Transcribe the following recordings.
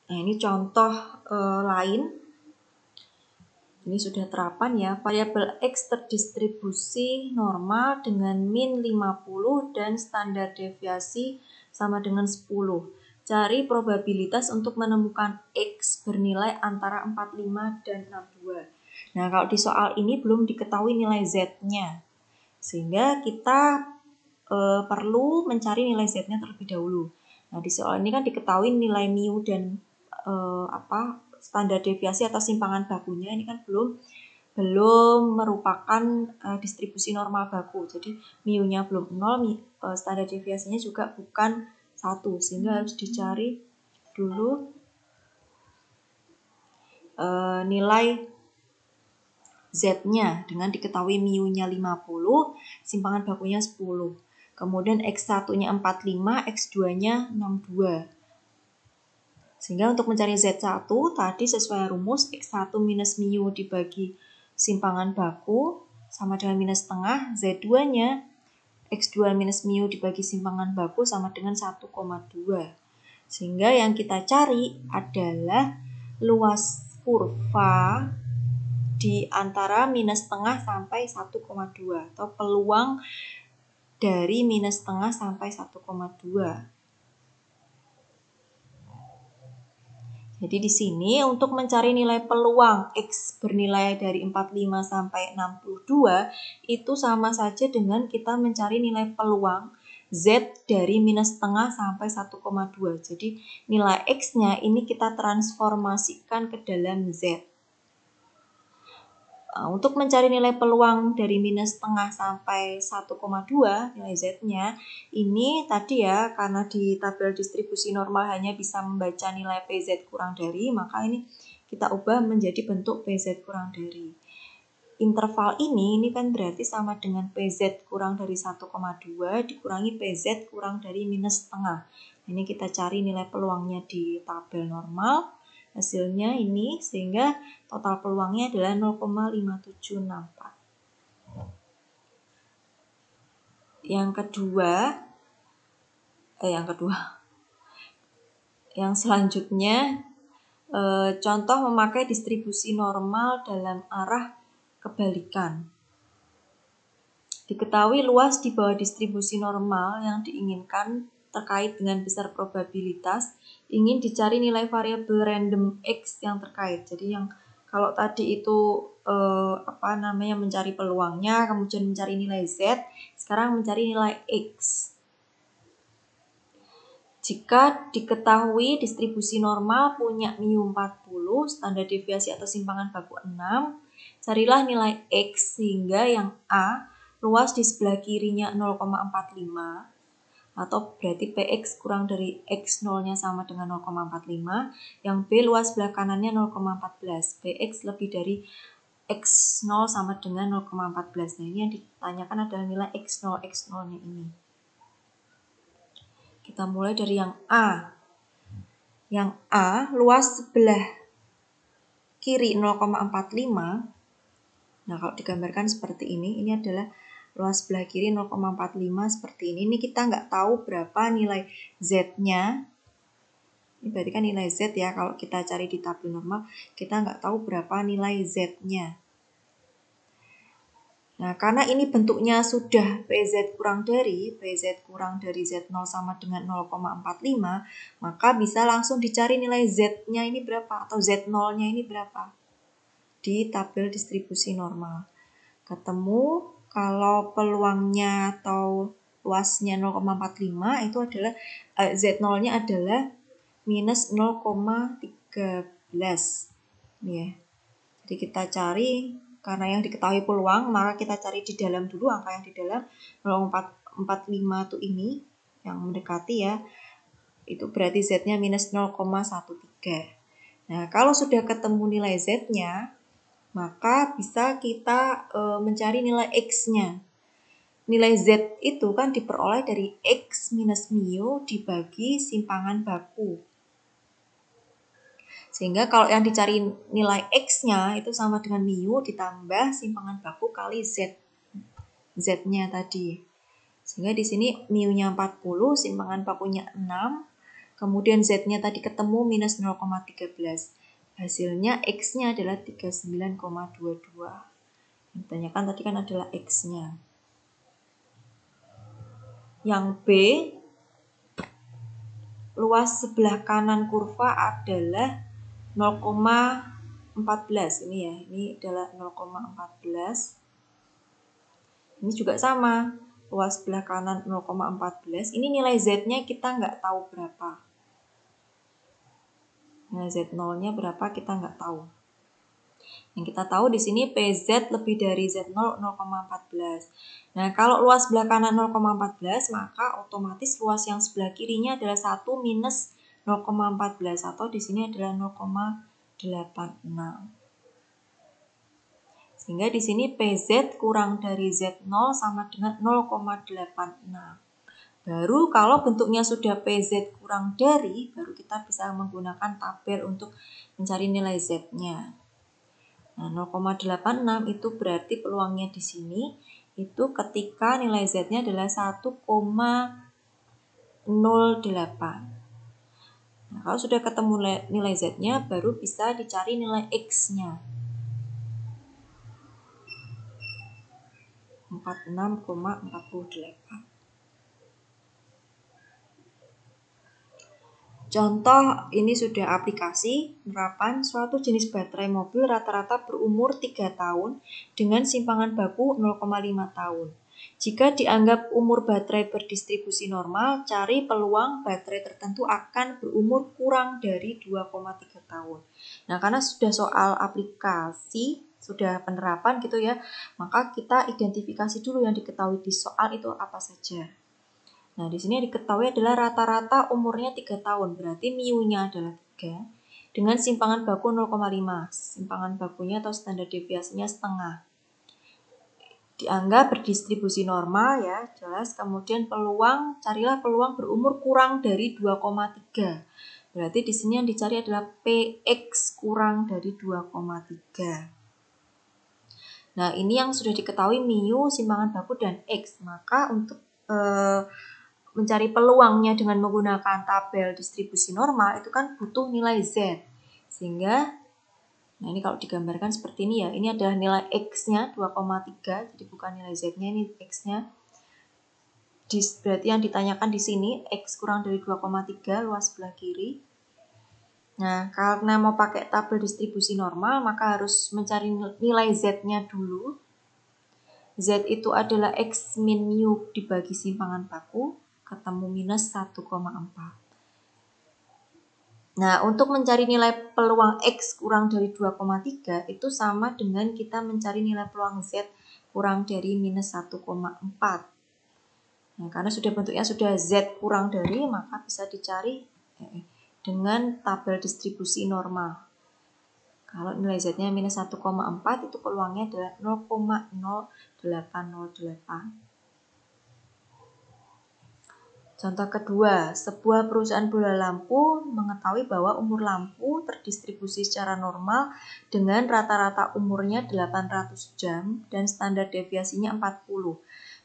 Nah, ini contoh lain. Ini sudah terapan ya. Variabel X terdistribusi normal dengan min 50 dan standar deviasi sama dengan 10. Cari probabilitas untuk menemukan X bernilai antara 45 dan 62. Nah, kalau di soal ini belum diketahui nilai Z-nya. Sehingga kita perlu mencari nilai Z-nya terlebih dahulu. Nah, di soal ini kan diketahui nilai mu dan standar deviasi atau simpangan bakunya ini kan belum merupakan distribusi normal baku. Jadi mu-nya belum 0, standar deviasinya juga bukan 1, sehingga harus dicari dulu nilai Z-nya dengan diketahui mu-nya 50, simpangan bakunya 10. Kemudian X1-nya 45, X2-nya 62. Sehingga untuk mencari Z1 tadi sesuai rumus X1 minus mu dibagi simpangan baku sama dengan minus setengah, Z2-nya X2 minus mu dibagi simpangan baku sama dengan 1,2. Sehingga yang kita cari adalah luas kurva di antara minus setengah sampai 1,2 atau peluang dari minus setengah sampai 1,2. Jadi di sini untuk mencari nilai peluang X bernilai dari 45 sampai 62 itu sama saja dengan kita mencari nilai peluang Z dari minus setengah sampai 1,2. Jadi nilai X-nya ini kita transformasikan ke dalam Z. Untuk mencari nilai peluang dari minus setengah sampai 1,2 nilai Z-nya, ini tadi ya karena di tabel distribusi normal hanya bisa membaca nilai PZ kurang dari, maka ini kita ubah menjadi bentuk PZ kurang dari. Interval ini kan berarti sama dengan PZ kurang dari 1,2 dikurangi PZ kurang dari minus setengah. Ini kita cari nilai peluangnya di tabel normal. Hasilnya ini sehingga total peluangnya adalah 0,5764. Yang selanjutnya contoh memakai distribusi normal dalam arah kebalikan. Diketahui luas di bawah distribusi normal yang diinginkan terkait dengan besar probabilitas, ingin dicari nilai variabel random X yang terkait. Jadi yang kalau tadi itu mencari peluangnya, kemudian mencari nilai Z, sekarang mencari nilai X. Jika diketahui distribusi normal punya mu 40, standar deviasi atau simpangan baku 6, carilah nilai X sehingga yang A luas di sebelah kirinya 0,45 atau berarti PX kurang dari X0-nya sama dengan 0,45, yang B luas sebelah kanannya 0,14, PX lebih dari X0 sama dengan 0,14. Nah, ini yang ditanyakan adalah nilai X0, X0-nya ini. Kita mulai dari yang A. Yang A luas sebelah kiri 0,45. Nah, kalau digambarkan seperti ini adalah luas sebelah kiri 0,45 seperti ini. Ini kita nggak tahu berapa nilai Z-nya. Ini berarti kan nilai Z ya. Kalau kita cari di tabel normal, kita nggak tahu berapa nilai Z-nya. Nah, karena ini bentuknya sudah PZ kurang dari Z0 sama dengan 0,45, maka bisa langsung dicari nilai Z-nya ini berapa atau Z0-nya ini berapa di tabel distribusi normal. Ketemu kalau peluangnya atau luasnya 0,45 itu adalah Z0-nya adalah minus 0,13. Ya. Jadi kita cari, karena yang diketahui peluang, maka kita cari di dalam dulu angka yang di dalam 0,45 itu ini yang mendekati ya. Itu berarti Z-nya minus 0,13. Nah, kalau sudah ketemu nilai Z-nya, maka bisa kita mencari nilai X-nya. Nilai Z itu kan diperoleh dari X minus mu dibagi simpangan baku. Sehingga kalau yang dicari nilai X-nya itu sama dengan mu ditambah simpangan baku kali Z. Z-nya tadi. Sehingga di sini mu-nya 40, simpangan bakunya 6. Kemudian Z-nya tadi ketemu minus 0,13. Hasilnya X-nya adalah 39,22. Yang ditanyakan tadi kan adalah X-nya. Yang B, luas sebelah kanan kurva adalah 0,14. Ini ya, ini adalah 0,14. Ini juga sama, luas sebelah kanan 0,14. Ini nilai Z-nya kita nggak tahu berapa. Nilai Z0-nya berapa kita nggak tahu. Yang kita tahu di sini PZ lebih dari Z0 0,14. Nah, kalau luas sebelah kanan 0,14, maka otomatis luas yang sebelah kirinya adalah 1 minus 0,14 atau di sini adalah 0,86. Sehingga di sini PZ kurang dari Z0 sama dengan 0,86. Baru kalau bentuknya sudah PZ kurang dari, baru kita bisa menggunakan tabel untuk mencari nilai Z-nya. Nah, 0,86 itu berarti peluangnya di sini itu ketika nilai Z-nya adalah 1,08. Nah, kalau sudah ketemu nilai Z-nya, baru bisa dicari nilai X-nya. 46,48. Contoh ini sudah aplikasi penerapan suatu jenis baterai mobil rata-rata berumur 3 tahun dengan simpangan baku 0,5 tahun. Jika dianggap umur baterai berdistribusi normal, cari peluang baterai tertentu akan berumur kurang dari 2,3 tahun. Nah, karena sudah soal aplikasi, sudah penerapan gitu ya, maka kita identifikasi dulu yang diketahui di soal itu apa saja. Nah, di sini diketahui adalah rata-rata umurnya 3 tahun, berarti mu-nya adalah 3, dengan simpangan baku 0,5. Simpangan bakunya atau standar deviasinya setengah. Dianggap berdistribusi normal ya, jelas. Kemudian peluang, carilah peluang berumur kurang dari 2,3. Berarti di sini yang dicari adalah PX kurang dari 2,3. Nah, ini yang sudah diketahui mu, simpangan baku, dan X. Maka untuk mencari peluangnya dengan menggunakan tabel distribusi normal itu kan butuh nilai Z. Sehingga, nah ini kalau digambarkan seperti ini ya, ini adalah nilai X-nya 2,3, jadi bukan nilai Z-nya, ini X-nya. Berarti yang ditanyakan di sini, X kurang dari 2,3 luas sebelah kiri. Nah, karena mau pakai tabel distribusi normal, maka harus mencari nilai Z-nya dulu. Z itu adalah X min mu dibagi simpangan baku, ketemu minus 1,4. Nah, untuk mencari nilai peluang X kurang dari 2,3 itu sama dengan kita mencari nilai peluang Z kurang dari minus 1,4. Nah, karena sudah bentuknya sudah Z kurang dari, maka bisa dicari dengan tabel distribusi normal. Kalau nilai Z-nya minus 1,4 itu peluangnya adalah 0,0808. Contoh kedua, sebuah perusahaan bola lampu mengetahui bahwa umur lampu terdistribusi secara normal dengan rata-rata umurnya 800 jam dan standar deviasinya 40.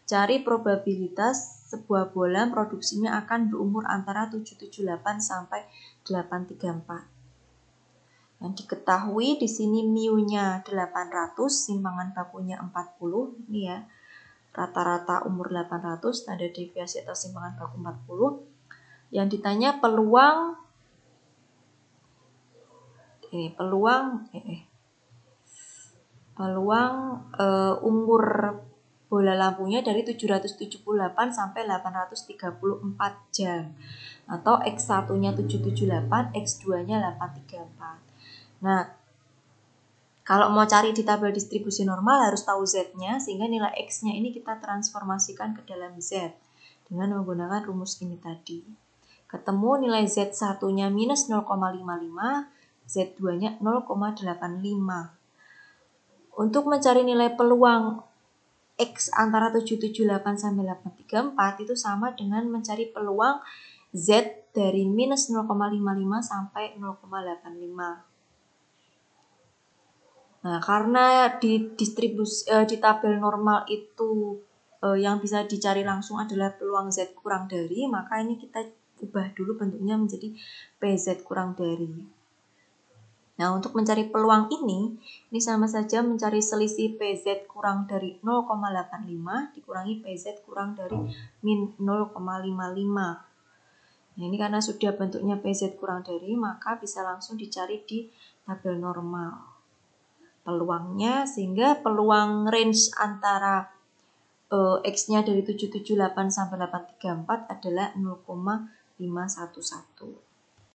Cari probabilitas sebuah bola produksinya akan berumur antara 778 sampai 834. Yang diketahui di sini mu-nya 800, simpangan bakunya 40, ini ya. Rata-rata umur 800, standar deviasi atau simpangan baku 40. Yang ditanya peluang umur bola lampunya dari 778 sampai 834 jam. Atau X1-nya 778, X2-nya 834. Nah, kalau mau cari di tabel distribusi normal harus tahu Z-nya, sehingga nilai X-nya ini kita transformasikan ke dalam Z dengan menggunakan rumus ini tadi. Ketemu nilai Z1-nya minus 0,55, Z2-nya 0,85. Untuk mencari nilai peluang X antara 778 sampai 834 itu sama dengan mencari peluang Z dari minus 0,55 sampai 0,85. Nah, karena di tabel normal itu yang bisa dicari langsung adalah peluang Z kurang dari, maka ini kita ubah dulu bentuknya menjadi PZ kurang dari. Nah, untuk mencari peluang ini sama saja mencari selisih PZ kurang dari 0,85 dikurangi PZ kurang dari min 0,55. Nah, ini karena sudah bentuknya PZ kurang dari, maka bisa langsung dicari di tabel normal peluangnya, sehingga peluang range antara X-nya dari 778 sampai 834 adalah 0,511.